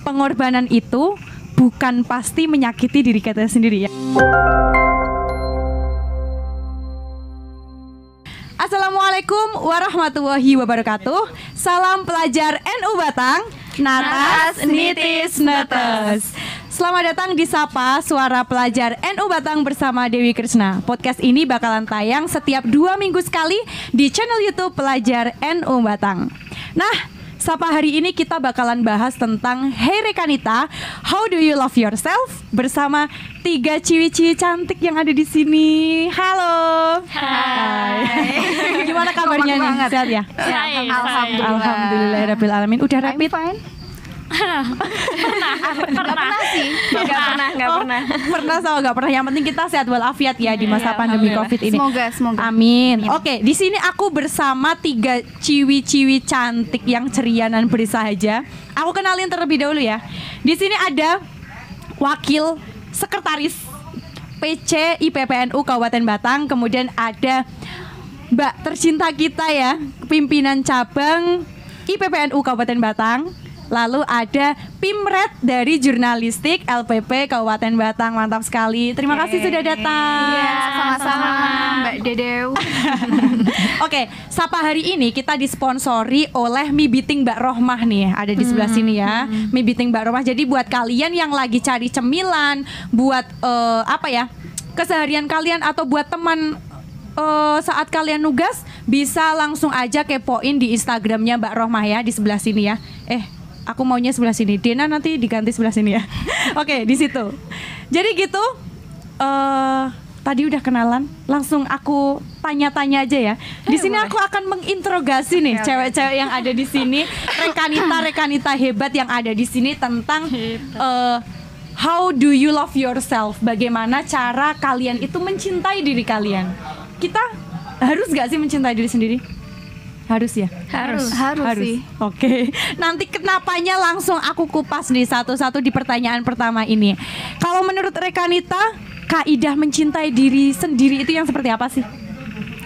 pengorbanan itu bukan pasti menyakiti diri kita sendiri ya. Assalamualaikum warahmatullahi wabarakatuh. Salam pelajar NU Batang, Natas Nitis Netes. Selamat datang di Sapa Suara Pelajar NU Batang bersama Dewi Krisna. Podcast ini bakalan tayang setiap 2 minggu sekali di channel YouTube Pelajar NU Batang. Nah, Sapa hari ini kita bakalan bahas tentang Hey Rekanita, How do you love yourself? Bersama 3 ciwi-ciwi cantik yang ada di sini. Halo. Hai. Gimana kabarnya nih? Sehat ya? Alhamdulillah rabbil alamin. Udah rapid? Gak pernah. Pernah sama gak pernah. Yang penting kita sehat walafiat ya di masa pandemi Covid ini. Semoga. Amin. Oke, di sini aku bersama 3 ciwi-ciwi cantik yang ceria dan bersahaja. Aku kenalin terlebih dahulu ya. Di sini ada wakil sekretaris PC IPPNU Kabupaten Batang. Kemudian ada Mbak tercinta kita ya, pimpinan cabang IPPNU Kabupaten Batang. Lalu ada Pimret dari Jurnalistik LPP Kabupaten Batang. Mantap sekali. Terima kasih sudah datang. Iya, sama-sama Mbak Dedew. Oke, Sapa hari ini kita disponsori oleh Mie Biting Mbak Rohmah nih. Ada di sebelah sini ya. Mie Biting Mbak Rohmah. Jadi buat kalian yang lagi cari cemilan, buat keseharian kalian atau buat teman saat kalian nugas, bisa langsung aja kepoin di Instagramnya Mbak Rohmah ya, di sebelah sini ya. Aku maunya sebelah sini. Dena nanti diganti sebelah sini ya. Oke, di situ. Jadi gitu. Tadi udah kenalan, langsung aku tanya-tanya aja ya. Di sini aku akan menginterogasi nih cewek-cewek yang ada di sini, rekanita hebat yang ada di sini tentang how do you love yourself? Bagaimana cara kalian itu mencintai diri kalian? Kita harus gak sih mencintai diri sendiri? Harus ya? Harus sih. Oke. Nanti kenapanya langsung aku kupas nih satu-satu di pertanyaan pertama ini. Kalau menurut Rekanita, kaidah mencintai diri sendiri itu yang seperti apa sih?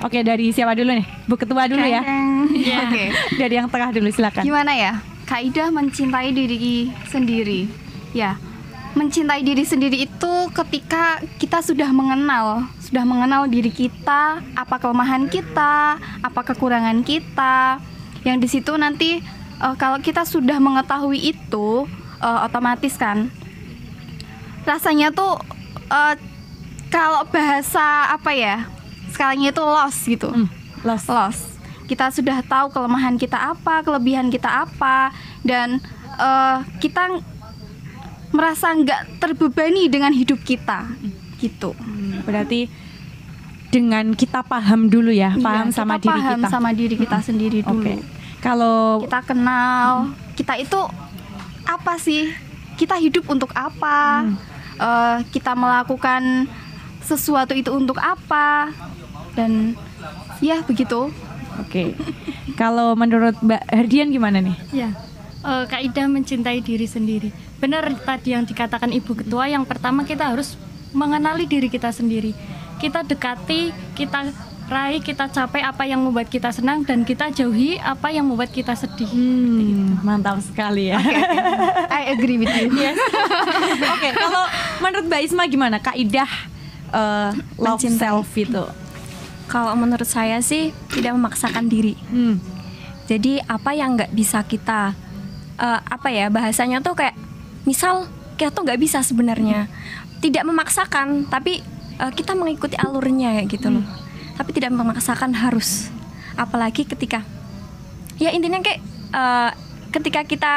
Oke, dari siapa dulu nih? Bu Ketua dulu ya. Oke. Dari yang tengah dulu silakan. Gimana ya? Kaidah mencintai diri sendiri. Ya. Mencintai diri sendiri itu ketika kita sudah mengenal diri kita, apa kelemahan kita, apa kekurangan kita. Yang di situ nanti kalau kita sudah mengetahui itu, otomatis kan rasanya tuh kalau bahasa apa ya? Sekarang itu lost gitu. Lost. Kita sudah tahu kelemahan kita apa, kelebihan kita apa, dan kita merasa nggak terbebani dengan hidup kita gitu. Berarti dengan kita paham dulu ya, paham sama diri kita. Paham sama diri kita sendiri dulu. Oke. Kalau kita kenal kita itu apa sih? Kita hidup untuk apa? Kita melakukan sesuatu itu untuk apa? Dan ya begitu. Oke. Kalau menurut Mbak Herdian gimana nih? Ya, kaidah mencintai diri sendiri. Benar tadi yang dikatakan Ibu Ketua, yang pertama kita harus mengenali diri kita sendiri. Kita dekati, kita raih, kita capai apa yang membuat kita senang, dan kita jauhi apa yang membuat kita sedih. Mantap sekali ya. I agree with you. Yes. Oke, kalau menurut Mbak Isma gimana kaidah love self itu? Kalau menurut saya sih tidak memaksakan diri. Jadi apa yang nggak bisa kita bahasanya tuh kayak misal kita tuh nggak bisa sebenarnya, tidak memaksakan, tapi kita mengikuti alurnya gitu loh. Tapi tidak memaksakan harus. Apalagi ketika ya intinya kayak ketika kita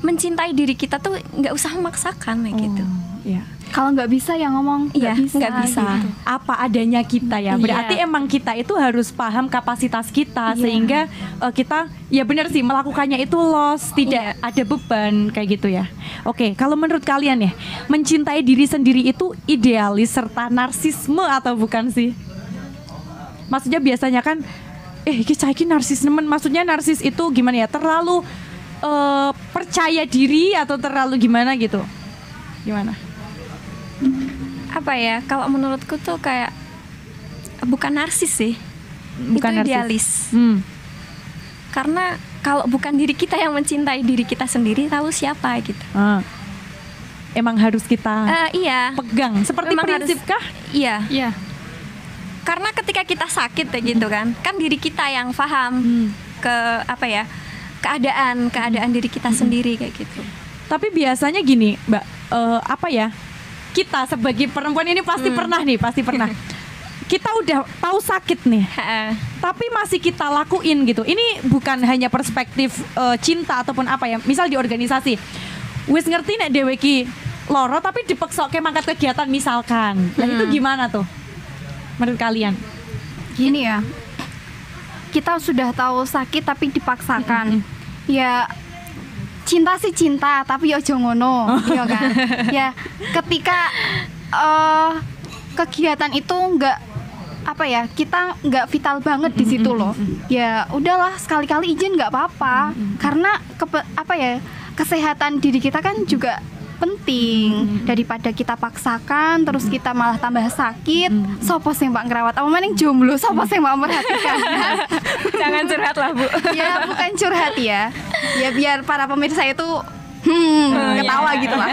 mencintai diri kita tuh nggak usah memaksakan kayak gitu. Iya. Kalau nggak bisa ya ngomong nggak bisa. Gitu. Apa adanya kita ya. Berarti emang kita itu harus paham kapasitas kita sehingga kita ya benar sih melakukannya itu loss, tidak ada beban kayak gitu ya. Oke, kalau menurut kalian ya, mencintai diri sendiri itu idealis serta narsisme atau bukan sih? Maksudnya biasanya kan kita narsis nemen. Maksudnya narsis itu gimana ya? Terlalu percaya diri atau terlalu gimana gitu? Gimana? Apa ya, kalau menurutku tuh kayak bukan narsis sih, bukan itu narsis. idealis. Karena kalau bukan diri kita yang mencintai diri kita sendiri, lalu siapa gitu. Emang harus kita Iya. pegang. Seperti Memang prinsip kah? Iya. Iya. Karena ketika kita sakit ya gitu kan diri kita yang paham ke apa ya, keadaan diri kita sendiri kayak gitu. Tapi biasanya gini, Mbak, apa ya? Kita sebagai perempuan ini pasti pernah nih, pasti pernah. Kita udah tahu sakit nih, tapi masih kita lakuin gitu. Ini bukan hanya perspektif cinta ataupun apa ya. Misal di organisasi, wis ngerti nek dhewe ki loro tapi dipeksa ke mangkat kegiatan misalkan. Nah itu gimana tuh menurut kalian? Gini ya, kita sudah tahu sakit tapi dipaksakan. Ya cinta sih cinta, tapi yo ojo ngono, iya kan? Ya ketika kegiatan itu nggak apa ya, kita nggak vital banget di situ loh. Ya udahlah, sekali-kali izin nggak apa-apa, karena apa ya, kesehatan diri kita kan juga penting. Daripada kita paksakan terus kita malah tambah sakit. Sopo sing mbak ngerawat, apa maning jomblo, sopo sing mbak memperhatikan. Jangan curhat lah Bu. Ya bukan curhat ya, ya biar para pemirsa itu ketawa gitu lah.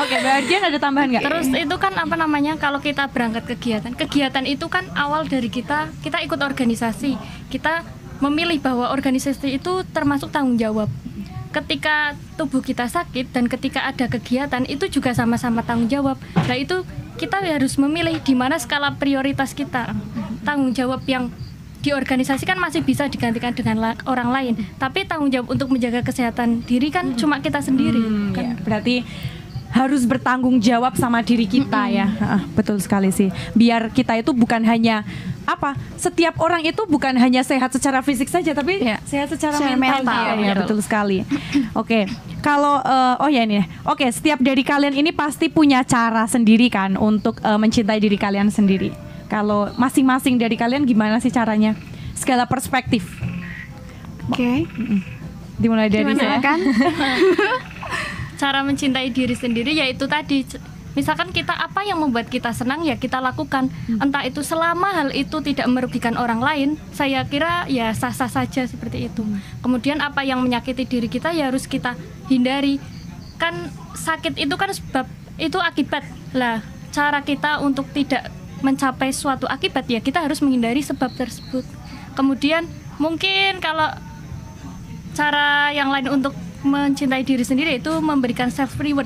Oke, Mbak Ardian ada tambahan nggak? Terus itu kan apa namanya, kalau kita berangkat kegiatan itu kan awal dari kita ikut organisasi. Kita memilih bahwa organisasi itu termasuk tanggung jawab. Ketika tubuh kita sakit dan ketika ada kegiatan itu juga sama-sama tanggung jawab. Nah itu kita harus memilih di mana skala prioritas kita. Tanggung jawab yang di organisasi kan masih bisa digantikan dengan orang lain, tapi tanggung jawab untuk menjaga kesehatan diri kan cuma kita sendiri. Ya, berarti harus bertanggung jawab sama diri kita ya. Betul sekali sih. Biar kita itu bukan hanya apa, setiap orang itu bukan hanya sehat secara fisik saja, tapi sehat secara mental. Ya, betul sekali. Oke, kalau oh ya ini. Oke, setiap dari kalian ini pasti punya cara sendiri kan untuk mencintai diri kalian sendiri. Kalau masing-masing dari kalian gimana sih caranya? Segala perspektif. Oke. Dimulai dari saya kan? Cara mencintai diri sendiri yaitu tadi, misalkan kita apa yang membuat kita senang ya kita lakukan. Entah itu selama hal itu tidak merugikan orang lain, saya kira ya sah-sah saja seperti itu. Kemudian apa yang menyakiti diri kita ya harus kita hindari. Kan sakit itu kan sebab, itu akibat. Lah, cara kita untuk tidak mencapai suatu akibat ya kita harus menghindari sebab tersebut. Kemudian mungkin kalau cara yang lain untuk mencintai diri sendiri itu memberikan self reward.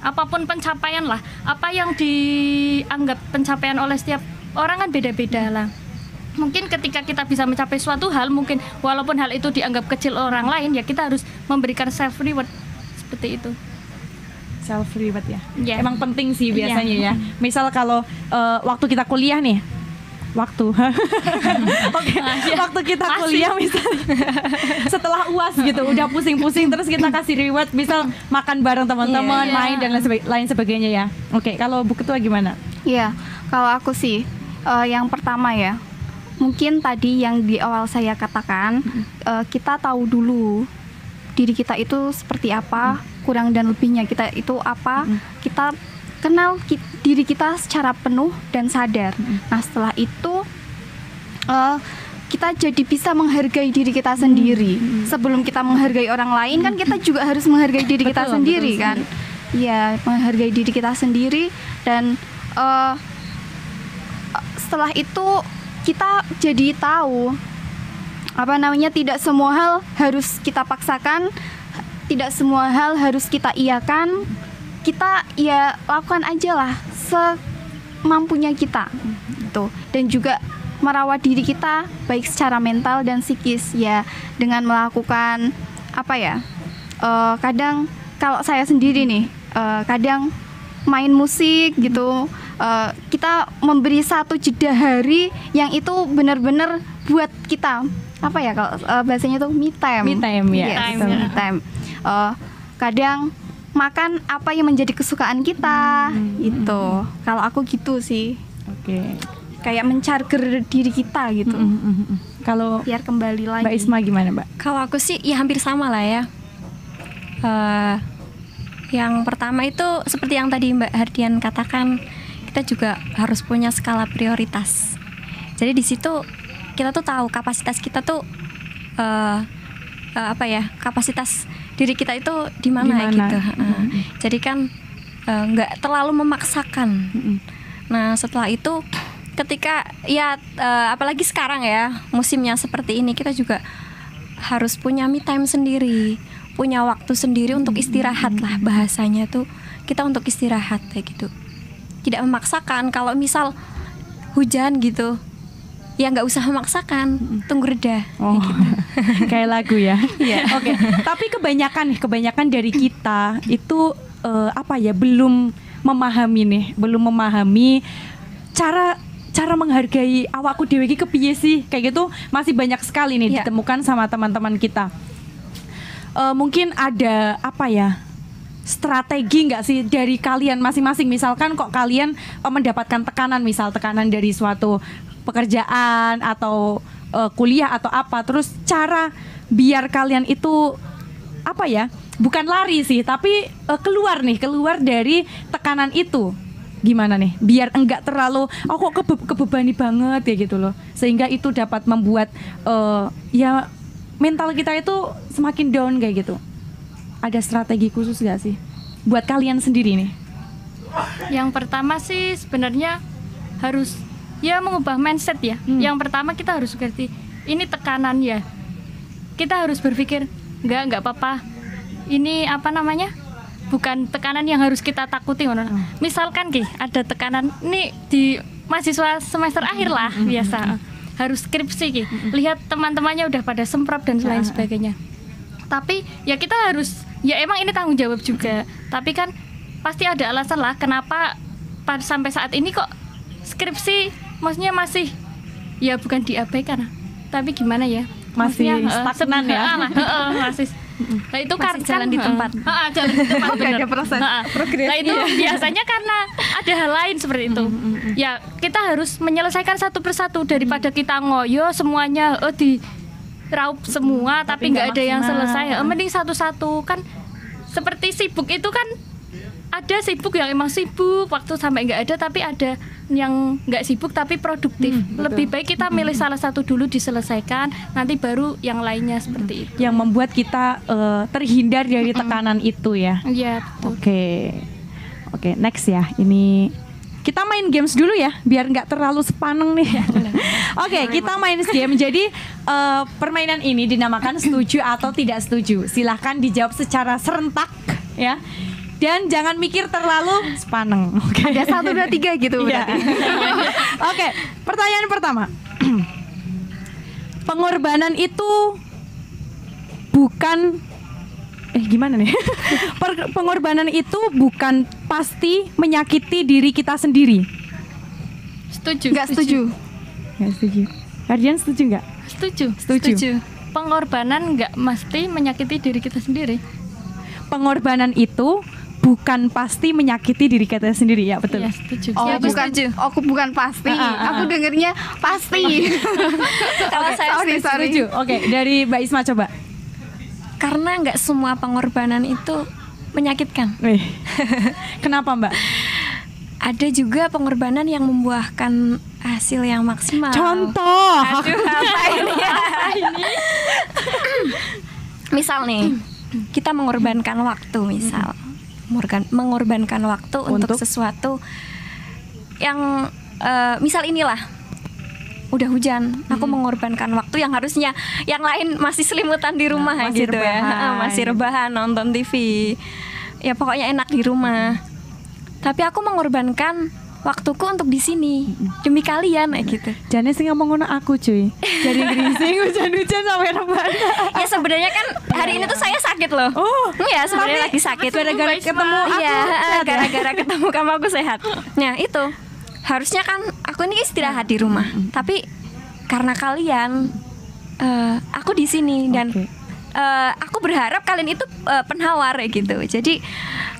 Apapun pencapaian lah, apa yang dianggap pencapaian oleh setiap orang kan beda-beda lah. Mungkin ketika kita bisa mencapai suatu hal, mungkin walaupun hal itu dianggap kecil orang lain, ya kita harus memberikan self reward seperti itu. Self reward ya. Yeah. Emang penting sih biasanya ya. Misal kalau waktu kita kuliah nih, waktu kita kuliah misalnya setelah UAS gitu udah pusing-pusing terus kita kasih reward, misal makan bareng teman-teman, main dan lain sebagainya ya. Oke, kalau Bu Ketua gimana? Iya, kalau aku sih yang pertama ya, mungkin tadi yang di awal saya katakan, kita tahu dulu diri kita itu seperti apa, kurang dan lebihnya kita itu apa, kita kenal diri kita secara penuh dan sadar. Nah setelah itu kita jadi bisa menghargai diri kita sendiri. Sebelum kita menghargai orang lain kan kita juga harus menghargai diri kita sendiri kan. Iya, menghargai diri kita sendiri. Dan setelah itu kita jadi tahu apa namanya, tidak semua hal harus kita paksakan, tidak semua hal harus kita iakan. Kita ya lakukan aja lah semampunya kita gitu. Dan juga merawat diri kita baik secara mental dan psikis ya, dengan melakukan apa ya, kadang kalau saya sendiri nih kadang main musik gitu, kita memberi satu jeda hari yang itu benar-benar buat kita apa ya, kalau bahasanya tuh me time. Me time ya. Yes, me time. Kadang makan apa yang menjadi kesukaan kita gitu. Kalau aku gitu sih. Oke. Kayak mencharger diri kita gitu. Kalau biar kembali lagi. Mbak Isma gimana, Mbak? Kalau aku sih ya hampir sama lah ya. Yang pertama itu seperti yang tadi Mbak Hardian katakan, kita juga harus punya skala prioritas. Jadi di situ kita tuh tahu kapasitas kita tuh apa ya, kapasitas diri kita itu di mana gitu. Jadi kan nggak terlalu memaksakan. Nah setelah itu ketika ya apalagi sekarang ya musimnya seperti ini, kita juga harus punya me time sendiri, punya waktu sendiri untuk istirahat lah, bahasanya tuh kita untuk istirahat kayak gitu. Tidak memaksakan. Kalau misal hujan gitu, ya nggak usah memaksakan, tunggu reda. Oh, gitu. Kayak lagu ya. Iya. Oke. Tapi kebanyakan dari kita itu belum memahami cara menghargai awakku dhewe iki kepiye sih, kayak gitu masih banyak sekali nih ditemukan sama teman-teman kita. Mungkin ada strategi nggak sih dari kalian masing-masing? Misalkan kok kalian mendapatkan tekanan dari suatu pekerjaan atau kuliah atau apa, terus cara biar kalian itu bukan lari sih, tapi keluar dari tekanan itu. Gimana nih biar enggak terlalu kok kebebani banget ya gitu loh, sehingga itu dapat membuat mental kita itu semakin down kayak gitu. Ada strategi khusus gak sih buat kalian sendiri nih? Yang pertama sih sebenarnya harus mengubah mindset ya. Yang pertama kita harus ngerti ini tekanan ya. Kita harus berpikir enggak apa-apa. Ini bukan tekanan yang harus kita takuti. Misalkan ada tekanan ini di mahasiswa semester akhir lah biasa. Harus skripsi lihat teman-temannya udah pada semprot dan lain sebagainya. Tapi ya kita harus emang ini tanggung jawab juga. Tapi kan pasti ada alasan lah kenapa sampai saat ini kok skripsi maksudnya masih bukan diabaikan. Tapi gimana ya? Masih stagnan ya. Masih. Nah itu kan jalan di tempat. Jalan di tempat. Gak ada proses progres. Nah itu biasanya karena ada hal lain seperti itu. Ya kita harus menyelesaikan satu persatu daripada kita ngoyo semuanya di raup semua tapi nggak ada yang selesai. Mending satu-satu kan. Seperti sibuk itu kan ada sibuk yang emang sibuk waktu sampai nggak ada, tapi ada yang nggak sibuk tapi produktif. Lebih baik kita milih salah satu dulu diselesaikan, nanti baru yang lainnya seperti itu. Yang membuat kita terhindar dari tekanan itu ya. Iya betul. Oke, next ya. Ini kita main games dulu ya, biar nggak terlalu sepaneng nih. Oke, kita main game. Jadi permainan ini dinamakan setuju atau tidak setuju. Silahkan dijawab secara serentak ya. Dan jangan mikir terlalu sepaneng. Ada 1, 2, 3 gitu berarti. Oke, pertanyaan pertama. Pengorbanan itu bukan gimana nih? Pengorbanan itu bukan pasti menyakiti diri kita sendiri. Setuju. Nggak setuju. Nggak setuju. Ardian setuju nggak? Setuju. Pengorbanan nggak mesti menyakiti diri kita sendiri. Pengorbanan itu bukan pasti menyakiti diri kita sendiri, ya betul. Iya, setuju. Aku bukan pasti. Aku dengernya pasti. Kalau saya setuju. Oke, dari Mbak Isma coba. Karena nggak semua pengorbanan itu menyakitkan. Kenapa Mbak? Ada juga pengorbanan yang membuahkan hasil yang maksimal. Contoh. Aduh, apa ini? Misal nih, kita mengorbankan waktu, mengorbankan waktu untuk sesuatu yang misal inilah. Udah hujan, aku mengorbankan waktu yang harusnya yang lain masih selimutan di rumah gitu ya. Masih rebahan nonton TV. Ya pokoknya enak di rumah. Tapi aku mengorbankan waktuku untuk di sini demi kalian gitu. Jane sing ngomong ngono aku cuy. Jadi geringsing hujan-hujan sampai rebahan. Ya sebenarnya kan hari ini tuh saya sakit loh. Iya, sebenarnya lagi sakit gara-gara ketemu aku. Iya, gara-gara ketemu kamu aku sehat. Nah, itu harusnya kan aku ini istirahat di rumah, tapi karena kalian aku di sini dan aku berharap kalian itu penawar gitu. Jadi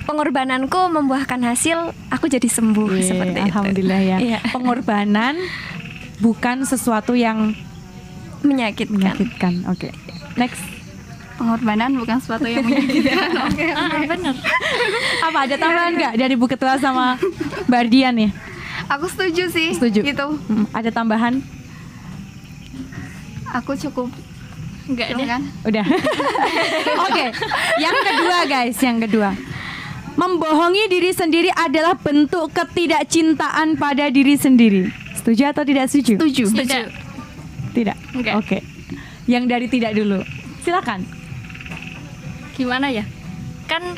pengorbananku membuahkan hasil, aku jadi sembuh seperti itu. Alhamdulillah ya. Iya. Pengorbanan bukan sesuatu yang menyakitkan. Oke. Next. Pengorbanan bukan sesuatu yang menyakitkan. Oke. Benar. Apa ada tambahan nggak dari Bu Ketua sama Mbak Ardian nih? Aku setuju sih. Setuju. Gitu. Ada tambahan? Aku cukup Enggak deh. Silakan. Udah. Oke. Yang kedua guys, yang kedua. Membohongi diri sendiri adalah bentuk ketidakcintaan pada diri sendiri. Setuju atau tidak setuju? Setuju. Tidak. Tidak. Enggak. Oke. Yang dari tidak dulu. Silakan. Gimana ya? Kan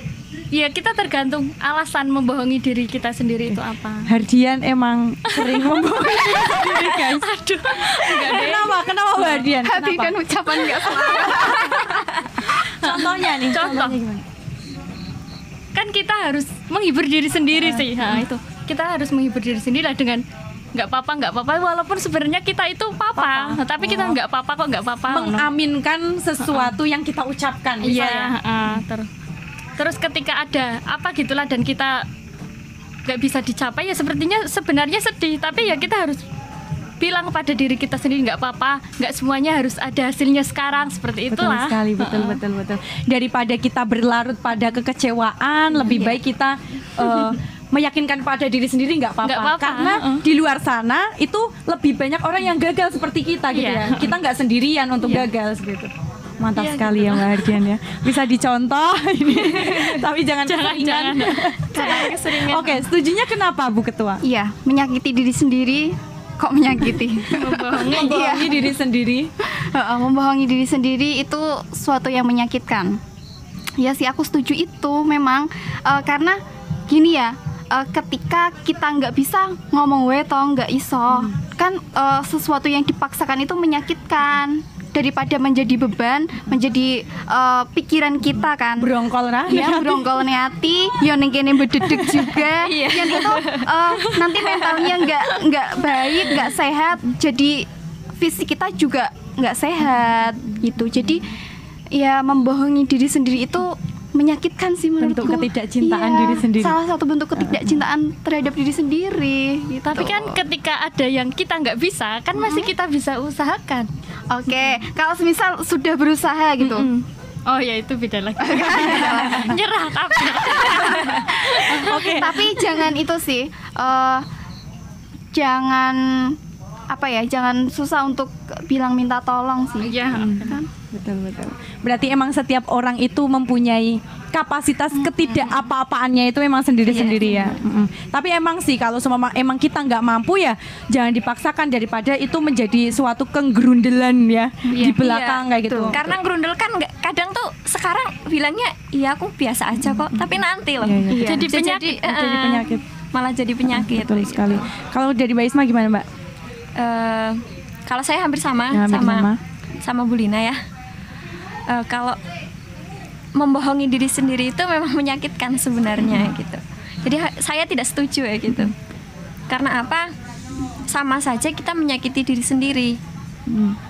ya kita tergantung alasan membohongi diri kita sendiri itu apa. Hardian emang sering membohongi diri sendiri guys. Aduh, enggak deh. Kenapa? Kenapa Bu Hardian? Hati Kenapa? dan ucapan nggak selaras. Contohnya nih. Contoh. Contohnya gimana? Kan kita harus menghibur diri sendiri sih. Nah, itu. Kita harus menghibur diri sendiri lah dengan nggak apa-apa walaupun sebenarnya kita itu papa. Nah, tapi kita nggak apa-apa kok, nggak apa-apa. Mengaminkan sesuatu yang kita ucapkan. Iya, misalnya. terus ketika ada apa gitulah dan kita nggak bisa dicapai ya sebenarnya sedih, tapi ya kita harus bilang kepada diri kita sendiri nggak apa-apa, nggak semuanya harus ada hasilnya sekarang, seperti Betul itulah. sekali, betul. Daripada kita berlarut pada kekecewaan, lebih baik kita meyakinkan pada diri sendiri nggak Nggak apa-apa. apa-apa, Karena di luar sana itu lebih banyak orang yang gagal seperti kita gitu ya. Iya. Kita nggak sendirian untuk gagal gitu. Mantap Iya, sekali gitu. ya Mbak Hardian ya. Bisa dicontoh ini. Tapi jangan Jangan. keseringan. Oke, setujunya kenapa Bu Ketua? Iya, menyakiti diri sendiri. Kok menyakiti? Membohongi diri sendiri. Membohongi diri sendiri itu suatu yang menyakitkan. Ya sih, aku setuju itu memang karena gini ya, ketika kita nggak bisa ngomong nggak iso, kan sesuatu yang dipaksakan itu menyakitkan. Daripada menjadi beban, menjadi pikiran kita kan. Brongkol nah. Ya, brongkol hati, yang kene bededek juga, yang itu nanti mentalnya nggak baik, nggak sehat, jadi fisik kita juga nggak sehat gitu. Jadi ya membohongi diri sendiri itu menyakitkan sih menurutku. Bentuk ketidakcintaan diri sendiri. Salah satu bentuk ketidakcintaan terhadap diri sendiri. Gitu. Tapi kan ketika ada yang kita nggak bisa, kan masih kita bisa usahakan. Oke, kalau semisal sudah berusaha gitu. Oh ya itu beda lagi. Nyerah tapi. Oke. Tapi jangan itu sih, jangan apa ya, jangan susah untuk bilang minta tolong sih. Iya. Kan? Betul. Berarti emang setiap orang itu mempunyai kapasitas ketidak apa-apaannya itu memang sendiri-sendiri ya. Tapi emang sih kalau emang kita nggak mampu ya jangan dipaksakan, daripada itu menjadi suatu kegerundelan ya di belakang kayak gitu. Karena gerundel kan kadang tuh sekarang bilangnya iya aku biasa aja kok, tapi nanti loh. Iya. Jadi penyakit. Jadi penyakit. Malah jadi penyakit. Betul sekali. Kalau dari Mbak Isma gimana Mbak? Kalau saya hampir sama Ya, hampir sama Bu Lina ya. Kalau membohongi diri sendiri itu memang menyakitkan sebenarnya gitu. Jadi saya tidak setuju ya gitu. Karena apa? Sama saja kita menyakiti diri sendiri.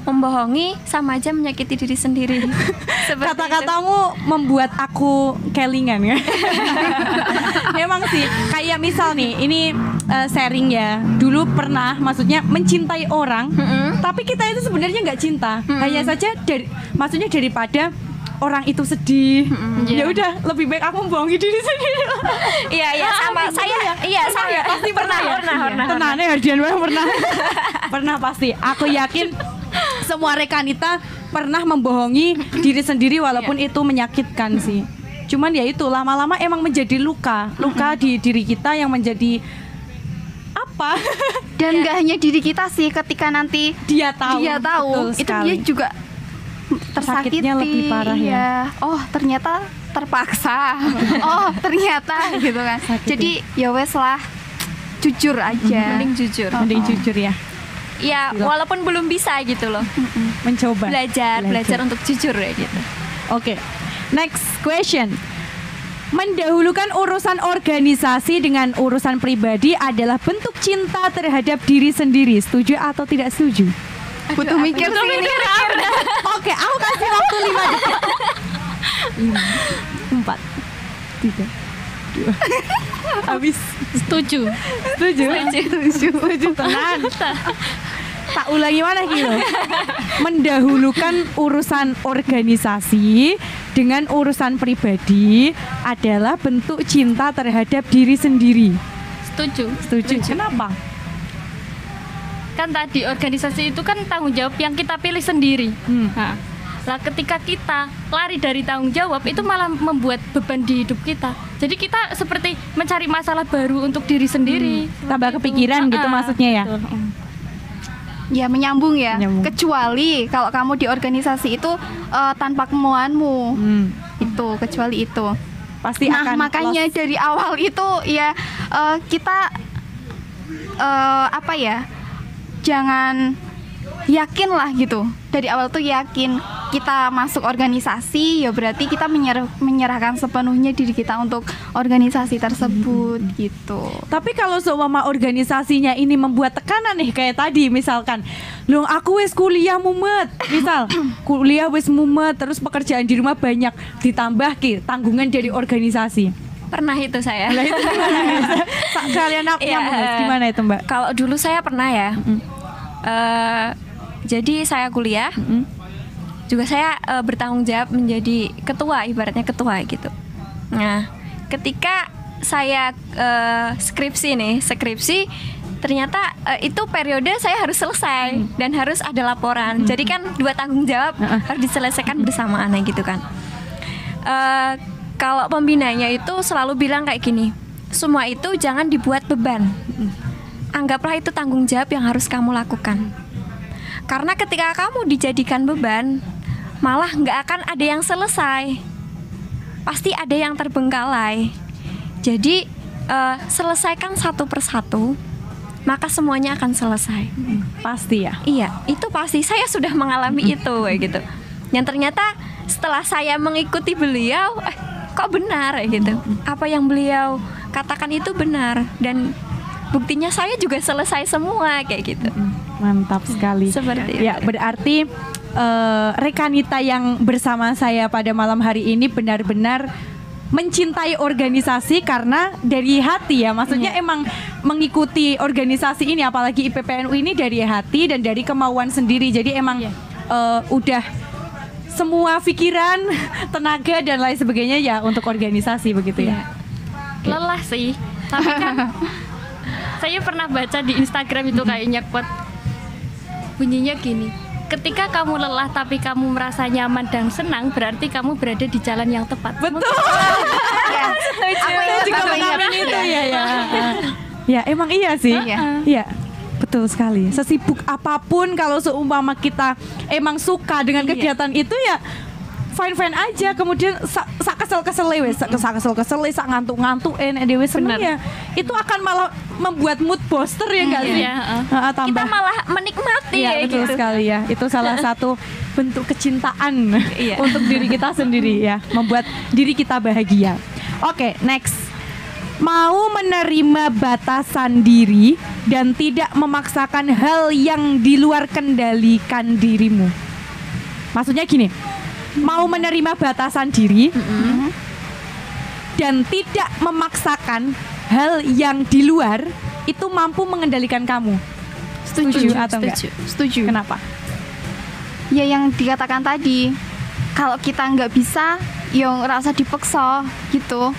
Membohongi sama aja menyakiti diri sendiri. Kata-katamu membuat aku kelingan ya. Memang sih, kayak misal nih, ini sharing ya. Dulu pernah, maksudnya mencintai orang, tapi kita itu sebenarnya nggak cinta. Hanya saja maksudnya daripada orang itu sedih, ya udah lebih baik aku membohongi diri sendiri. Iya sama saya. Iya saya Pasti pernah. Tenang ya Hardian, pernah pasti. Aku yakin semua rekanita pernah membohongi diri sendiri walaupun itu menyakitkan sih. Cuman ya itu lama-lama emang menjadi luka di diri kita yang menjadi apa? Dan nggak hanya diri kita sih, ketika nanti Dia tahu. Betul itu sekali. dia juga tersakiti. Sakitnya lebih parah ya. Iya. Oh ternyata terpaksa. Oh ternyata gitu kan. Jadi ya wes lah, jujur aja. Mending jujur. Mending jujur ya. Ya walaupun belum bisa gitu loh. Mencoba. Belajar untuk jujur ya gitu. Oke. Next question. Mendahulukan urusan organisasi dengan urusan pribadi adalah bentuk cinta terhadap diri sendiri. Setuju atau tidak setuju? Butuh mikir sih ini. Oke, aku kasih waktu 5 detik. 5, 4, 3, 2. Habis. Setuju. Setuju. Tenang. Tak ulangi mana gitu. Mendahulukan urusan organisasi dengan urusan pribadi adalah bentuk cinta terhadap diri sendiri. Setuju. Setuju. Kenapa? Kan tadi organisasi itu kan tanggung jawab yang kita pilih sendiri. Nah, Lah ketika kita lari dari tanggung jawab itu malah membuat beban di hidup kita. Jadi kita seperti mencari masalah baru untuk diri sendiri. Tambah kepikiran gitu maksudnya ya. Betul. Ya menyambung ya. Menyambung. Kecuali kalau kamu di organisasi itu tanpa kemauanmu. Itu kecuali itu. Pasti Nah akan makanya lost. dari awal itu ya kita apa ya, jangan yakin lah gitu. Dari awal tuh yakin kita masuk organisasi, ya berarti kita menyerahkan sepenuhnya diri kita untuk organisasi tersebut gitu. Tapi kalau seumpama organisasinya ini membuat tekanan nih kayak tadi misalkan, loh aku wis kuliah mumet, misal kuliah wis mumet terus pekerjaan di rumah banyak ditambah tanggungan dari organisasi. Pernah itu saya. Lah itu gimana? Kalian Iya. gimana itu Mbak? Kalau dulu saya pernah ya. Jadi saya kuliah, juga saya bertanggung jawab menjadi ketua, ibaratnya ketua gitu. Nah, ketika saya skripsi, ternyata itu periode saya harus selesai dan harus ada laporan. Jadi kan 2 tanggung jawab harus diselesaikan bersamaan gitu kan. Kalau pembinanya itu selalu bilang kayak gini, semua itu jangan dibuat beban. Anggaplah itu tanggung jawab yang harus kamu lakukan. Karena ketika kamu dijadikan beban, malah nggak akan ada yang selesai. Pasti ada yang terbengkalai. Jadi selesaikan satu persatu, maka semuanya akan selesai. Pasti ya. Iya, itu pasti. Saya sudah mengalami itu kayak gitu. Yang ternyata setelah saya mengikuti beliau, kok benar gitu. Apa yang beliau katakan itu benar dan buktinya saya juga selesai semua kayak gitu. Mantap sekali. Seperti itu. Ya, berarti rekanita yang bersama saya pada malam hari ini benar-benar mencintai organisasi karena dari hati ya. Maksudnya emang mengikuti organisasi ini, apalagi IPPNU ini dari hati dan dari kemauan sendiri. Jadi emang udah semua pikiran, tenaga dan lain sebagainya ya untuk organisasi begitu ya. Lelah sih, tapi kan saya pernah baca di Instagram itu kayaknya quote bunyinya gini, ketika kamu lelah tapi kamu merasa nyaman dan senang, berarti kamu berada di jalan yang tepat. Betul. Ya, Saya juga mengalami itu ya. Ya emang iya sih. Iya. Iya. Betul sekali. Sesibuk apapun kalau seumpama kita emang suka dengan kegiatan itu ya fine aja. Kemudian sak kesel wes, sak kesel sak ngantuk dewe seneng ya. Itu akan malah membuat mood booster ya enggak sih? Iya, Tambah. Kita malah menikmati Iya betul gitu. sekali ya. Itu salah satu bentuk kecintaan untuk diri kita sendiri ya, membuat diri kita bahagia. Oke, next. Mau menerima batasan diri dan tidak memaksakan hal yang di luar kendalikan dirimu. Maksudnya gini, mau menerima batasan diri dan tidak memaksakan hal yang di luar itu mampu mengendalikan kamu. Setuju atau enggak? Setuju. Kenapa? Ya yang dikatakan tadi, kalau kita nggak bisa, yang rasa dipaksa gitu.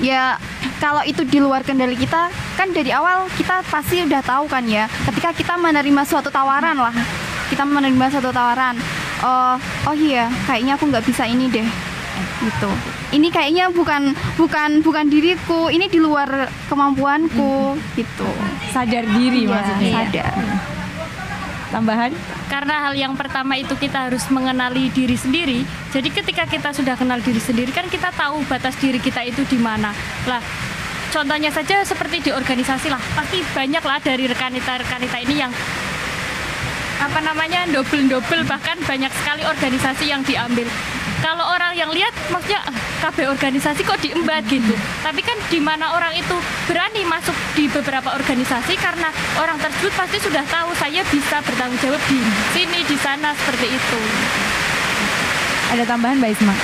Ya kalau itu di luar kendali kita, kan dari awal kita pasti udah tahu kan ya. Ketika kita menerima suatu tawaran lah, kita menerima suatu tawaran, oh iya, kayaknya aku nggak bisa ini deh, gitu. Ini kayaknya bukan diriku, ini di luar kemampuanku, gitu. Sadar diri Iya, maksudnya. sadar. Tambahan? Karena hal yang pertama itu kita harus mengenali diri sendiri. Jadi ketika kita sudah kenal diri sendiri kan kita tahu batas diri kita itu di mana. Lah, contohnya saja seperti di organisasi lah. Pasti banyak lah dari rekanita ini yang double bahkan banyak sekali organisasi yang diambil. Kalau orang yang lihat maksudnya KB organisasi kok diembat gitu. Tapi kan di mana orang itu berani masuk di beberapa organisasi karena orang tersebut pasti sudah tahu saya bisa bertanggung jawab di sini, di sana, seperti itu. Ada tambahan Mbak Isma?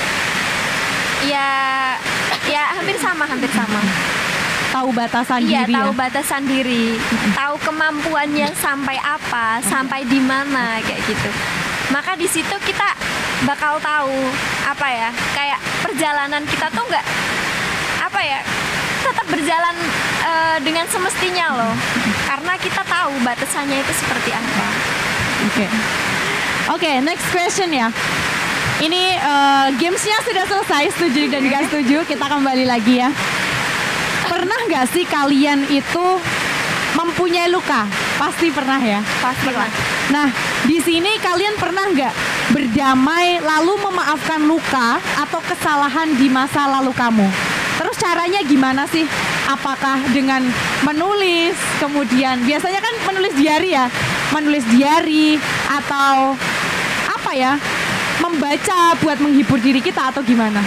Ya hampir sama. Tahu batasan Iya, diri tahu ya? batasan diri, tahu kemampuannya sampai apa, sampai di mana kayak gitu. Maka di situ kita bakal tahu apa ya, kayak perjalanan kita tuh nggak apa ya, tetap berjalan dengan semestinya loh, karena kita tahu batasannya itu seperti apa. Oke. Oke, next question ya. Ini gamesnya sudah selesai, setuju dan gak setuju. Kita kembali lagi ya. Pernah gak sih kalian itu mempunyai luka? Pasti pernah ya. Pasti lah. Nah, di sini kalian pernah nggak berdamai lalu memaafkan luka atau kesalahan di masa lalu kamu? Terus caranya gimana sih? Apakah dengan menulis, kemudian biasanya kan menulis diary ya, menulis diary atau apa ya? Membaca buat menghibur diri kita atau gimana?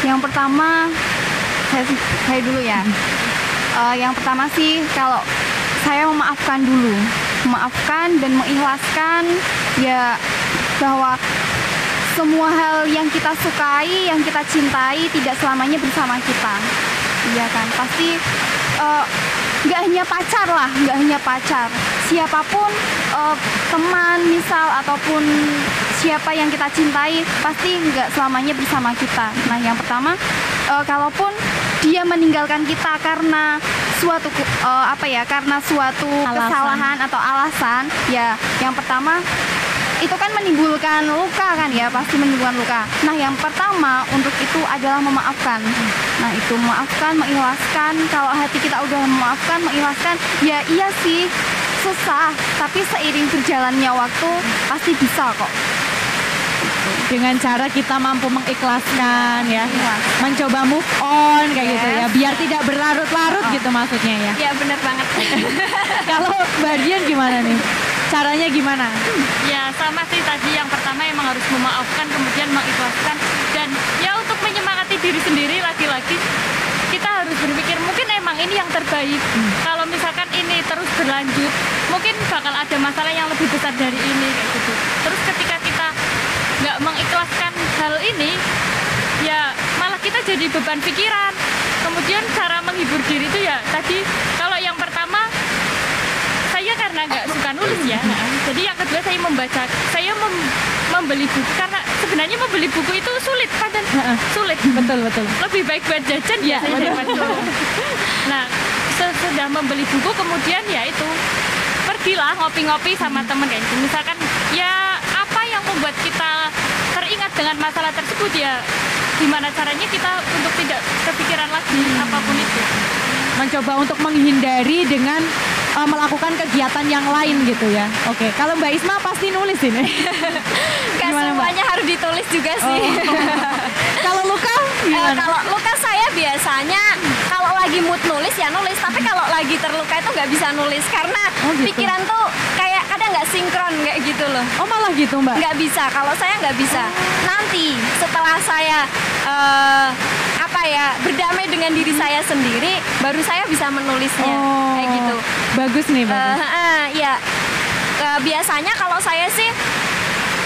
Yang pertama, saya dulu ya. Yang pertama sih kalau saya memaafkan dulu, memaafkan dan mengikhlaskan ya bahwa semua hal yang kita sukai, yang kita cintai tidak selamanya bersama kita. Iya kan, pasti nggak hanya pacar lah, nggak hanya pacar. Siapapun teman misal ataupun siapa yang kita cintai pasti nggak selamanya bersama kita. Nah yang pertama, kalaupun dia meninggalkan kita karena suatu karena suatu kesalahan atau alasan, ya yang pertama itu kan menimbulkan luka kan ya, pasti menimbulkan luka. Nah yang pertama untuk itu adalah memaafkan. Nah itu memaafkan, mengikhlaskan. Kalau hati kita udah memaafkan, mengikhlaskan, ya iya sih susah, tapi seiring berjalannya waktu pasti bisa kok. Dengan cara kita mampu mengikhlaskan ya, mencoba move on kayak gitu ya, biar tidak berlarut-larut gitu maksudnya ya. Ya benar banget. Kalau Mbak Dian gimana nih? Caranya gimana? Ya sama sih tadi, yang pertama emang harus memaafkan, kemudian mengikhlaskan, dan ya untuk menyemangati diri sendiri lagi-lagi kita harus berpikir mungkin emang ini yang terbaik. Kalau misalkan ini terus berlanjut, mungkin bakal ada masalah yang lebih besar dari ini kayak gitu. Terus ketika kita nggak mengikhlaskan hal ini, ya malah kita jadi beban pikiran. Kemudian cara menghibur diri itu ya tadi, kalau yang pertama saya karena nggak suka nulis ya, jadi yang kedua saya membaca, saya membeli buku, karena sebenarnya membeli buku itu sulit, kadang sulit. Betul. Lebih baik buat jajan ya. Nah sudah membeli buku, kemudian ya itu pergilah ngopi-ngopi sama temen kayak gitu. Misalkan ya apa yang membuat kita teringat dengan masalah tersebut, ya gimana caranya kita untuk tidak kepikiran lagi apapun itu. Mencoba untuk menghindari dengan melakukan kegiatan yang lain gitu ya. Oke, kalau Mbak Isma pasti nulis ini. Gak semuanya harus ditulis juga sih. Kalau luka gimana? Kalau luka saya biasanya kalau lagi mood nulis ya nulis, tapi kalau lagi terluka itu nggak bisa nulis karena gitu. pikiran tuh kayak kadang nggak sinkron kayak gitu loh. Oh malah gitu Mbak? Nggak bisa, kalau saya nggak bisa. Nanti setelah saya berdamai dengan diri saya sendiri, baru saya bisa menulisnya kayak gitu. Bagus nih, bagus. Ya biasanya kalau saya sih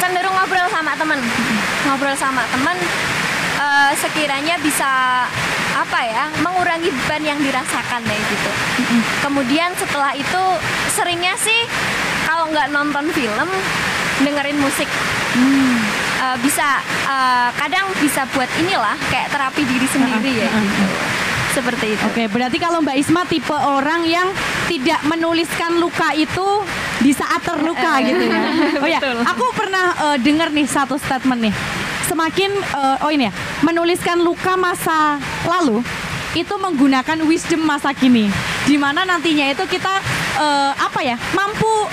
cenderung ngobrol sama teman, sekiranya bisa mengurangi beban yang dirasakan kayak gitu. Kemudian setelah itu seringnya sih kalau nggak nonton film, dengerin musik. Bisa kadang bisa buat inilah kayak terapi diri sendiri ya gitu. Seperti itu. Oke, berarti kalau Mbak Isma tipe orang yang tidak menuliskan luka itu di saat terluka gitu ya. Oh ya, aku pernah dengar nih satu statement nih. Semakin menuliskan luka masa lalu itu menggunakan wisdom masa kini. Di mana nantinya itu kita mampu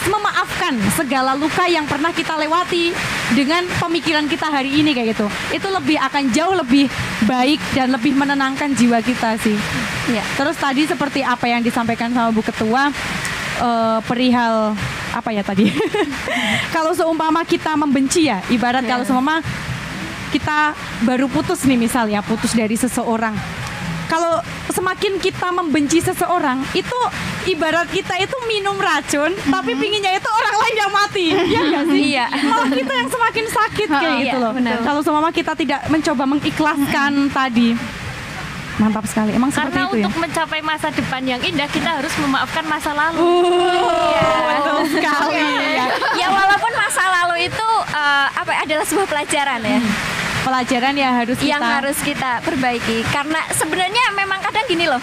memaafkan segala luka yang pernah kita lewati dengan pemikiran kita hari ini kayak gitu. Itu akan jauh lebih baik dan lebih menenangkan jiwa kita sih. Ya. Terus tadi seperti apa yang disampaikan sama Bu Ketua, perihal apa ya tadi? Kalau seumpama kita membenci ya, ibarat kalau seumpama kita baru putus nih misal ya, putus dari seseorang. Kalau semakin kita membenci seseorang, itu ibarat kita itu minum racun, tapi pinginnya itu orang lain yang mati. Iya nggak sih? Iya. Malah kita yang semakin sakit kayak gitu loh. Kalau seumpama kita tidak mencoba mengikhlaskan tadi. Mantap sekali. Emang seperti karena itu ya? Untuk mencapai masa depan yang indah, kita harus memaafkan masa lalu. Betul sekali. Ya walaupun masa lalu itu adalah sebuah pelajaran ya. Pelajaran yang harus kita perbaiki, karena sebenarnya memang kadang gini loh,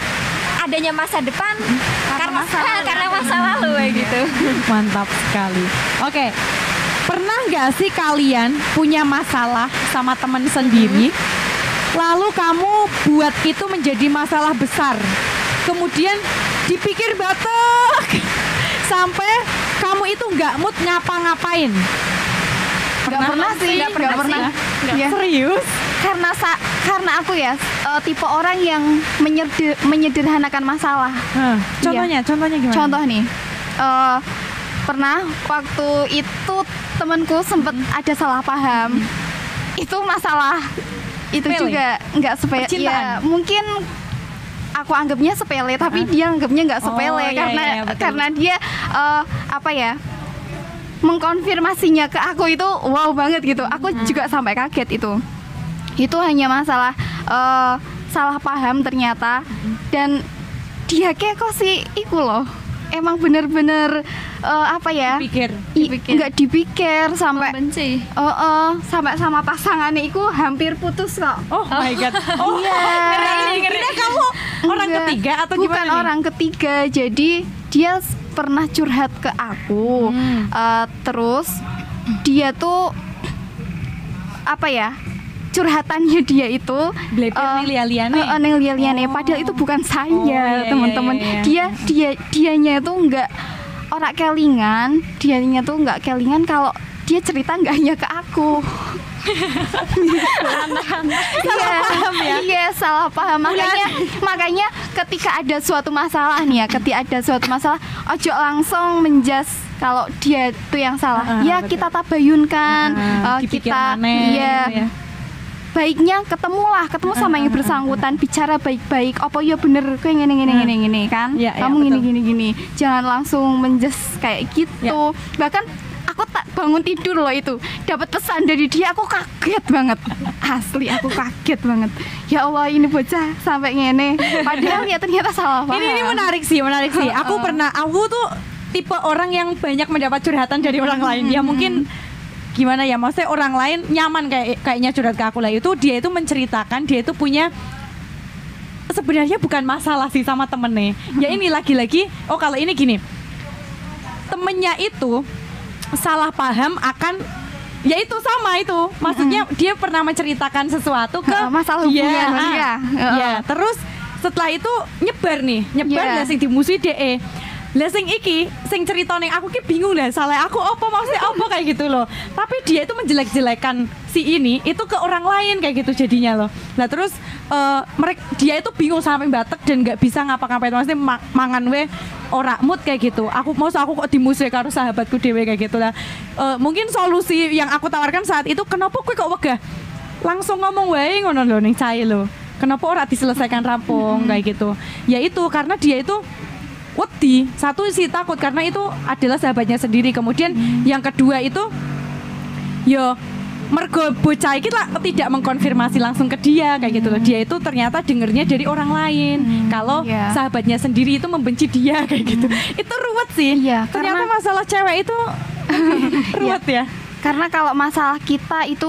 adanya masa depan karena masa lalu kayak gitu. Mantap sekali. Oke. Pernah nggak sih kalian punya masalah sama teman sendiri, lalu kamu buat itu menjadi masalah besar, kemudian dipikir batuk sampai kamu itu nggak mood ngapa-ngapain? Nggak pernah sih, nggak pernah. Ya. Serius? Karena aku ya tipe orang yang menyederhanakan masalah. Contohnya gimana? Contoh nih, pernah waktu itu temanku sempat ada salah paham. Itu masalah itu Sepele? juga nggak sepele. Percintaan? Ya, mungkin aku anggapnya sepele, tapi dia anggapnya nggak sepele iya, betul. karena dia apa ya? Mengkonfirmasinya ke aku itu wow banget gitu. Aku juga sampai kaget itu. Itu hanya masalah salah paham ternyata, dan dia kayak kok sih iku loh. Emang bener-bener apa ya? Nggak dipikir sampai Benci. sampai sama pasangannya itu hampir putus kok. Oh my god. Oh Iya. ngeri. Kamu orang Enggak. ketiga atau Bukan gimana nih? orang ketiga. Jadi dia pernah curhat ke aku. Terus dia tuh apa ya? Curhatannya dia itu Bleber nih lialiane. neng lialiane. Padahal itu bukan saya, iya, teman-teman. iya. Dianya itu enggak orang kelingan. Dianya tuh enggak kelingan kalau dia cerita enggak hanya ke aku. Salah paham ya? Iya, salah paham. Makanya ketika ada suatu masalah nih ya, ketika ada suatu masalah, ojo langsung menjas kalau dia itu yang salah. Ya betul. kita tabayunkan, Dipikir kita maneh, iya. gitu ya. Baiknya ketemu sama yang bersangkutan, bicara baik-baik. Apa ya bener kayak gini kan? Iya, iya, Kamu betul. gini. Jangan langsung menjas kayak gitu. Iya. Bahkan aku tak bangun tidur loh itu, dapat pesan dari dia, aku kaget banget. Asli aku kaget banget. Ya Allah, ini bocah sampai ngene. Padahal ya ternyata salah paham. Ini menarik sih. Aku tuh tipe orang yang banyak mendapat curhatan dari orang lain. Ya mungkin gimana ya, maksudnya orang lain nyaman kayaknya curhat ke aku lah. Itu dia itu menceritakan, dia itu punya sebenarnya bukan masalah sih sama temennya. Ya ini lagi-lagi, kalau ini gini, temennya itu salah paham akan, ya itu sama itu. Maksudnya dia pernah menceritakan sesuatu ke masalah hubungan dia. Ya, terus setelah itu nyebar Iya. lah sing dimusuhi DE. Lah sing iki, sing cerita ning aku ki bingung lah, salah aku apa, maksudnya apa kayak gitu loh. Tapi dia itu menjelek-jelekan si ini itu ke orang lain kayak gitu jadinya loh. Lah terus dia itu bingung sampai batek dan nggak bisa ngapa-ngapain, maksudnya mangan we ora mood kayak gitu. Aku kok dimusuhi karo sahabatku dhewe kayak gitu lah. Mungkin solusi yang aku tawarkan saat itu, kenapa kowe kok wegah langsung ngomong wae ngono lho ning cahe lho. Kenapa ora diselesaikan rampung kayak gitu. Ya itu karena dia itu wedi, satu sih takut karena itu adalah sahabatnya sendiri. Kemudian yang kedua itu yo mergo bocah iki lah tidak mengkonfirmasi langsung ke dia kayak gitu loh. Dia itu ternyata dengernya dari orang lain kalau sahabatnya sendiri itu membenci dia kayak gitu. Itu ruwet sih. Iya, Ternyata karena masalah cewek itu ruwet ya. Karena kalau masalah kita itu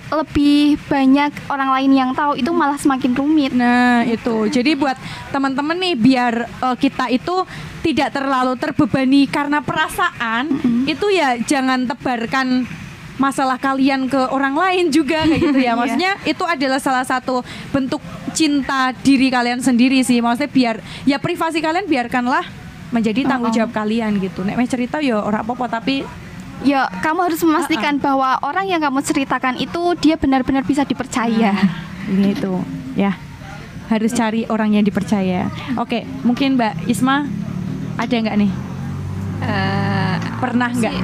lebih banyak orang lain yang tahu, itu malah semakin rumit. Nah itu, jadi buat teman-teman nih, biar kita itu tidak terlalu terbebani karena perasaan, itu ya jangan tebarkan masalah kalian ke orang lain juga kayak gitu ya. Maksudnya itu adalah salah satu bentuk cinta diri kalian sendiri sih. Maksudnya biar ya privasi kalian biarkanlah menjadi tanggung jawab kalian gitu. Nek meh cerita ya ora apa-apa, tapi Ya, kamu harus memastikan bahwa orang yang kamu ceritakan itu dia benar-benar bisa dipercaya. Ini itu ya, harus cari orang yang dipercaya. Oke, mungkin Mbak Isma ada nggak nih? Pernah nggak?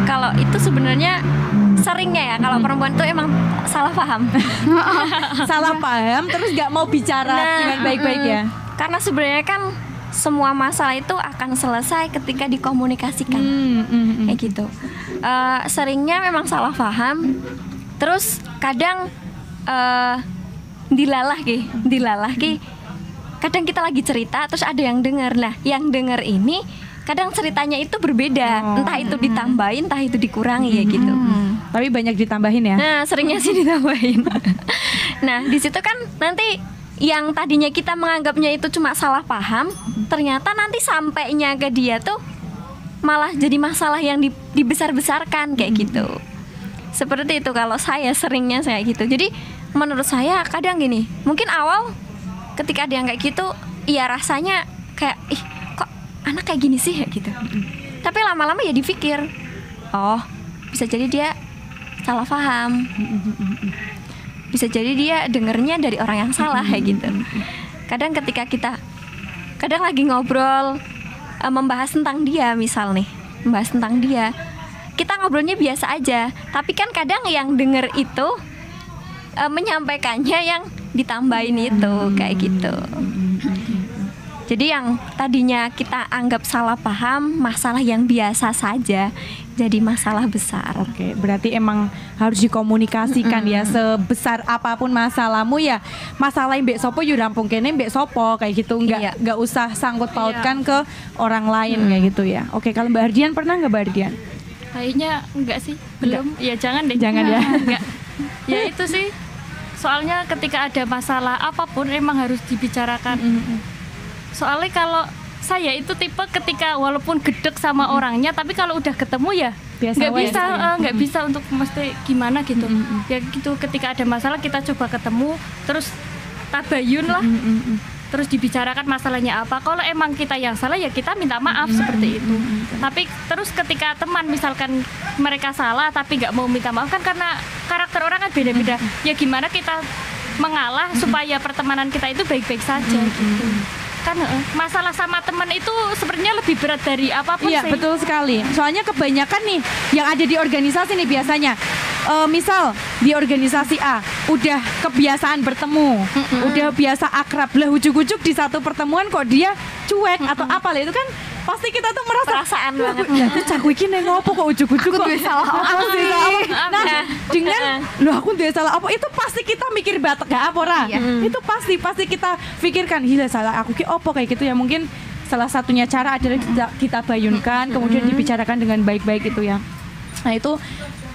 Kalau itu sebenarnya seringnya ya, kalau perempuan tuh emang salah paham. Salah paham terus nggak mau bicara dengan baik-baik ya. Karena sebenarnya kan semua masalah itu akan selesai ketika dikomunikasikan. Kayak gitu. Seringnya memang salah paham. Terus kadang dilalah ki. Kadang kita lagi cerita terus ada yang dengar. Nah, yang dengar ini kadang ceritanya itu berbeda. Entah itu ditambahin, entah itu dikurangi ya gitu. Tapi banyak ditambahin ya. Nah, seringnya sih ditambahin. Nah, di situ kan nanti yang tadinya kita menganggapnya itu cuma salah paham, ternyata nanti sampainya ke dia tuh malah jadi masalah yang dibesar-besarkan kayak gitu. Seperti itu kalau saya seringnya saya gitu. Jadi menurut saya kadang gini, mungkin awal ketika ada yang kayak gitu, iya rasanya kayak ih kok anak kayak gini sih ya gitu. Tapi lama-lama ya dipikir, oh bisa jadi dia salah paham, bisa jadi dia dengernya dari orang yang salah kayak gitu. Kadang ketika kita kadang lagi ngobrol membahas tentang dia, misal nih membahas tentang dia, kita ngobrolnya biasa aja, tapi kan kadang yang denger itu menyampaikannya yang ditambahin itu kayak gitu. Jadi yang tadinya kita anggap salah paham, masalah yang biasa saja jadi masalah besar. Oke, berarti emang harus dikomunikasikan ya, sebesar apapun masalahmu ya, masalah yang mbek sopo yo rampung kene mbek sopo kayak gitu, enggak usah sangkut pautkan ke orang lain kayak gitu ya. Oke, kalau Mbak Hardian pernah nggak Mbak Hardian? Kayaknya enggak sih, belum. Ya jangan deh. Jangan ya. Enggak. Ya itu sih. Soalnya ketika ada masalah apapun emang harus dibicarakan. Soalnya kalau saya itu tipe ketika walaupun gedek sama orangnya, tapi kalau udah ketemu ya nggak bisa untuk mesti gimana gitu. Ya gitu, ketika ada masalah kita coba ketemu, terus tabayun lah. Terus dibicarakan masalahnya apa. Kalau emang kita yang salah ya kita minta maaf seperti itu. Tapi terus ketika teman misalkan mereka salah tapi nggak mau minta maaf, kan karena karakter orang kan beda-beda. Ya gimana kita mengalah supaya pertemanan kita itu baik-baik saja gitu. Kan masalah sama teman itu sebenarnya lebih berat dari apapun sih. Iya, betul sekali. Soalnya kebanyakan nih yang ada di organisasi nih biasanya misal di organisasi A udah kebiasaan bertemu, udah biasa akrab lah, ujuk-ujuk di satu pertemuan kok dia cuek atau apa lah, itu kan pasti kita tuh merasa perasaan banget. Tuh cakku iki neng ngopo kok ujuk-ujuk kok salah apa sih? Nah, dengan loh aku duwe salah apa, itu pasti kita mikir batek gak apa ora. Itu pasti kita pikirkan, gila salah aku ki opo kayak gitu ya. Mungkin salah satunya cara adalah kita bayunkan, kemudian dibicarakan dengan baik-baik itu ya. Nah, itu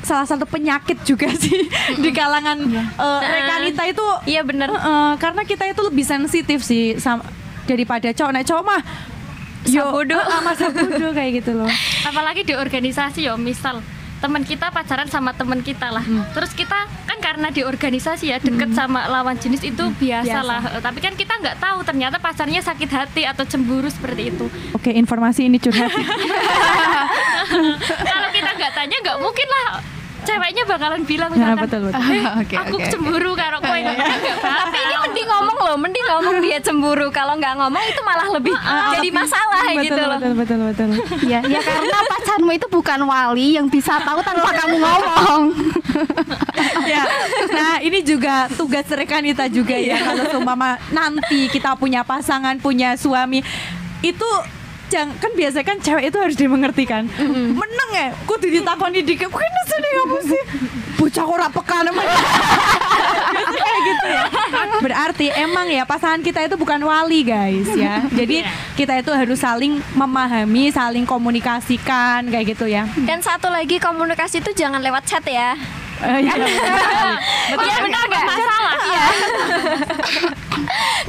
salah satu penyakit juga sih di kalangan rekanita itu. Iya benar. Karena kita itu lebih sensitif sih daripada cowok. Nah, cowok mah masa bodoh kayak gitu loh. Apalagi di organisasi yo, misal teman kita pacaran sama teman kita lah. Terus kita kan karena di organisasi ya deket sama lawan jenis itu biasa lah. Tapi kan kita nggak tahu ternyata pacarnya sakit hati atau cemburu seperti itu. Oke, informasi ini curhat. Kalau kita nggak tanya nggak mungkin lah. Ceweknya bakalan bilang betul. Aku cemburu karo kowe. Tapi ini mending ngomong dia cemburu. Kalau nggak ngomong itu malah lebih jadi masalah gitu loh. Betul. Ya karena pacarmu itu bukan wali yang bisa tahu tanpa kamu ngomong. Ya. Nah, ini juga tugas rekanita juga ya. Kalau seumpama nanti kita punya pasangan, punya suami, itu kan biasa kan cewek itu harus dimengerti kan. Meneng ya, kudu ditakoni dikit. Kene sini kamu sih. Bocah ora peka namanya. Kayak gitu ya. Berarti emang ya pasangan kita itu bukan wali guys ya. Jadi kita itu harus saling memahami, saling komunikasikan kayak gitu ya. Dan satu lagi, komunikasi itu jangan lewat chat ya. Betul, benar nggak masalah. Iya.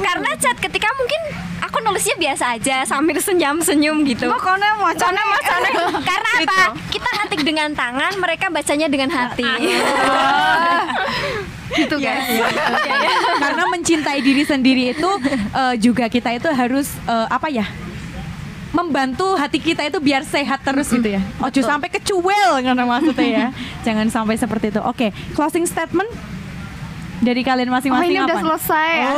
Karena chat ketika mungkin aku nulisnya biasa aja sambil senyum-senyum gitu. Karena apa? Kita ngetik dengan tangan, mereka bacanya dengan hati. Gitu guys. Karena mencintai diri sendiri itu juga kita itu harus membantu hati kita itu biar sehat terus gitu ya. Ojo sampai kecuel karena maksudnya ya. Jangan sampai seperti itu. Oke, closing statement dari kalian masing-masing ini apa? udah selesai ya.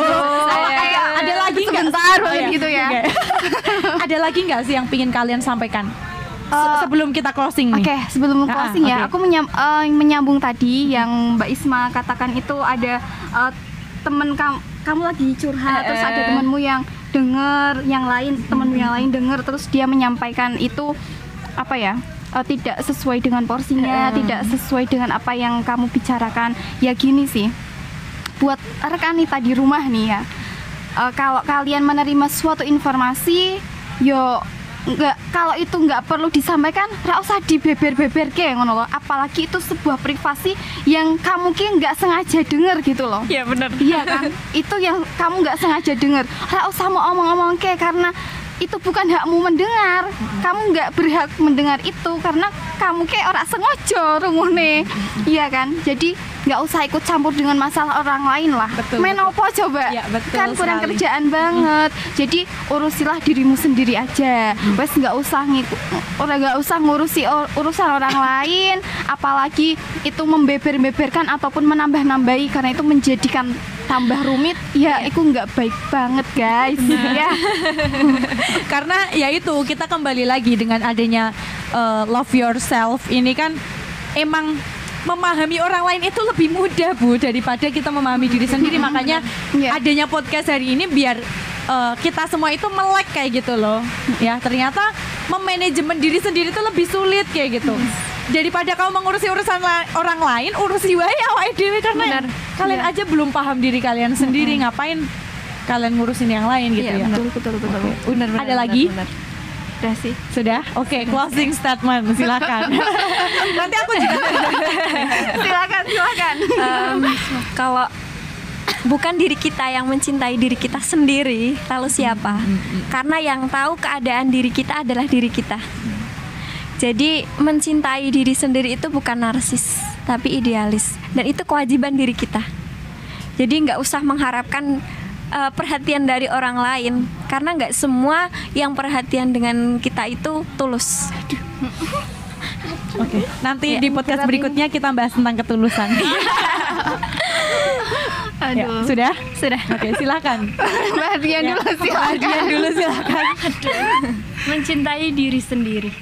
Ada lagi nggak? Sebentar gitu ya. Okay. Ada lagi nggak sih yang pingin kalian sampaikan sebelum kita closing nih? Oke, sebelum closing ya, aku menyambung tadi yang Mbak Isma katakan itu ada temen kamu lagi curhat, terus ada temenmu yang denger, yang lain temenmu yang lain denger, terus dia menyampaikan itu tidak sesuai dengan porsinya, tidak sesuai dengan apa yang kamu bicarakan. Ya gini sih, buat rekanita di rumah nih ya, kalau kalian menerima suatu informasi, yo kalau itu nggak perlu disampaikan, ra usah dibeber-beber ke ngono loh. Apalagi itu sebuah privasi yang kamu ki nggak sengaja denger gitu loh. Iya benar. Iya kan? Itu yang kamu nggak sengaja denger. Ra usah mau omong-omong ke, karena itu bukan hakmu mendengar. Kamu nggak berhak mendengar itu karena kamu kayak orang sengaja rungune. Iya kan? Jadi nggak usah ikut campur dengan masalah orang lain lah. Betul, Main betul. apa coba? Ya, betul Kan kurang sekali. kerjaan banget. Jadi urusilah dirimu sendiri aja. Wes nggak usah nggak usah ngurusi urusan orang lain. Apalagi itu membeber-beberkan ataupun menambah-nambahi, karena itu menjadikan tambah rumit. Ya, itu nggak baik banget guys. Ya. Karena ya itu kita kembali lagi dengan adanya love yourself ini kan emang memahami orang lain itu lebih mudah Bu daripada kita memahami diri sendiri. Makanya Iya. adanya podcast hari ini biar kita semua itu melek kayak gitu loh. Ya ternyata memanajemen diri sendiri itu lebih sulit kayak gitu. Daripada kamu mengurusi urusan orang lain, urusi wae awake dhewe karena Benar. kalian aja belum paham diri kalian sendiri, ngapain kalian ngurusin yang lain gitu Iya, ya. Betul. Benar. Ada lagi? Udah sih. Sudah? Oke, closing statement silakan. Nanti aku juga. Silakan. Kalau bukan diri kita yang mencintai diri kita sendiri, lalu siapa? Karena yang tahu keadaan diri kita adalah diri kita. Jadi mencintai diri sendiri itu bukan narsis, tapi idealis. Dan itu kewajiban diri kita. Jadi nggak usah mengharapkan perhatian dari orang lain, karena nggak semua yang perhatian dengan kita itu tulus. Oke, nanti di podcast berikutnya kita bahas tentang ketulusan. Ya, Aduh. sudah? Sudah. Oke, silakan. Bahagia Ya, dulu silakan. Bahagia dulu silakan. Mencintai diri sendiri.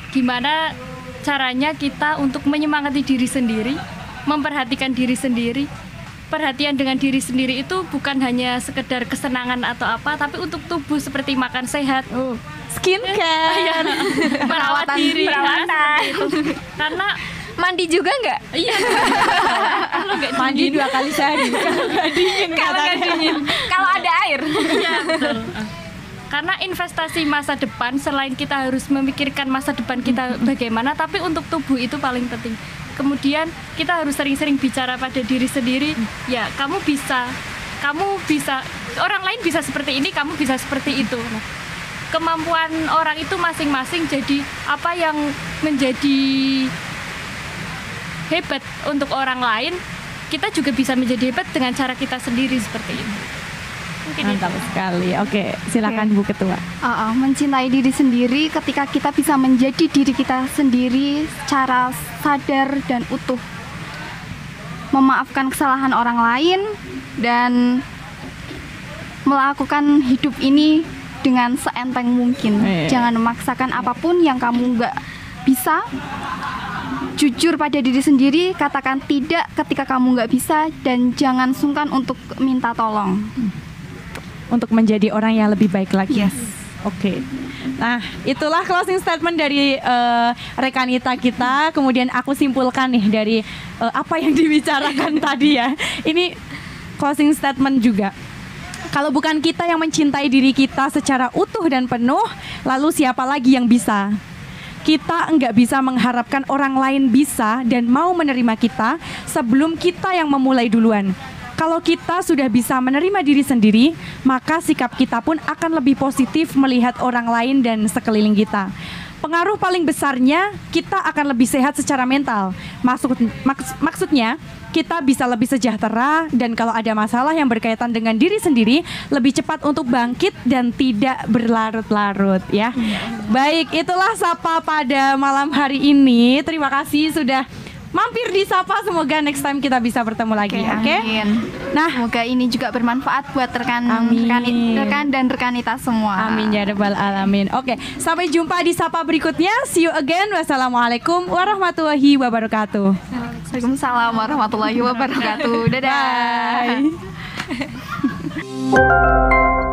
Gimana caranya kita untuk menyemangati diri sendiri, memperhatikan diri sendiri. Perhatian dengan diri sendiri itu bukan hanya sekedar kesenangan atau apa, tapi untuk tubuh seperti makan sehat, Skincare. merawat diri, perawatan. seperti itu. Karena Mandi juga nggak? iya, kalau nggak Mandi 2 kali sehari. Kalau nggak dingin Kalau nggak katanya. dingin. Kalau ada air. iya betul. Karena investasi masa depan, selain kita harus memikirkan masa depan kita bagaimana, tapi untuk tubuh itu paling penting. Kemudian kita harus sering-sering bicara pada diri sendiri, ya kamu bisa, orang lain bisa seperti ini, kamu bisa seperti itu. Nah, kemampuan orang itu masing-masing, jadi apa yang menjadi hebat untuk orang lain, kita juga bisa menjadi hebat dengan cara kita sendiri seperti ini. Mungkin Mantap itu. sekali. Oke, silakan Bu Ketua. Mencintai diri sendiri ketika kita bisa menjadi diri kita sendiri secara sadar dan utuh, memaafkan kesalahan orang lain, dan melakukan hidup ini dengan seenteng mungkin. Iya. Jangan memaksakan apapun yang kamu nggak bisa. Jujur pada diri sendiri, katakan tidak ketika kamu nggak bisa, dan jangan sungkan untuk minta tolong. Untuk menjadi orang yang lebih baik lagi. Yes. Oke. Nah, itulah closing statement dari rekanita kita. Kemudian aku simpulkan nih dari apa yang dibicarakan tadi ya. Ini closing statement juga. Kalau bukan kita yang mencintai diri kita secara utuh dan penuh, lalu siapa lagi yang bisa? Kita nggak bisa mengharapkan orang lain bisa dan mau menerima kita sebelum kita yang memulai duluan. Kalau kita sudah bisa menerima diri sendiri, maka sikap kita pun akan lebih positif melihat orang lain dan sekeliling kita. Pengaruh paling besarnya, kita akan lebih sehat secara mental. Maksudnya, kita bisa lebih sejahtera, dan kalau ada masalah yang berkaitan dengan diri sendiri, lebih cepat untuk bangkit dan tidak berlarut-larut ya. Baik, itulah Sapa pada malam hari ini. Terima kasih sudah mampir di Sapa, semoga next time kita bisa bertemu lagi. Oke. Amin. Nah, Semoga ini juga bermanfaat buat rekan Amin. dan rekanita semua. amin ya rabbal alamin. Oke, sampai jumpa di Sapa berikutnya. See you again. Wassalamualaikum warahmatullahi wabarakatuh. Waalaikumsalam warahmatullahi wabarakatuh. Dadah. Bye.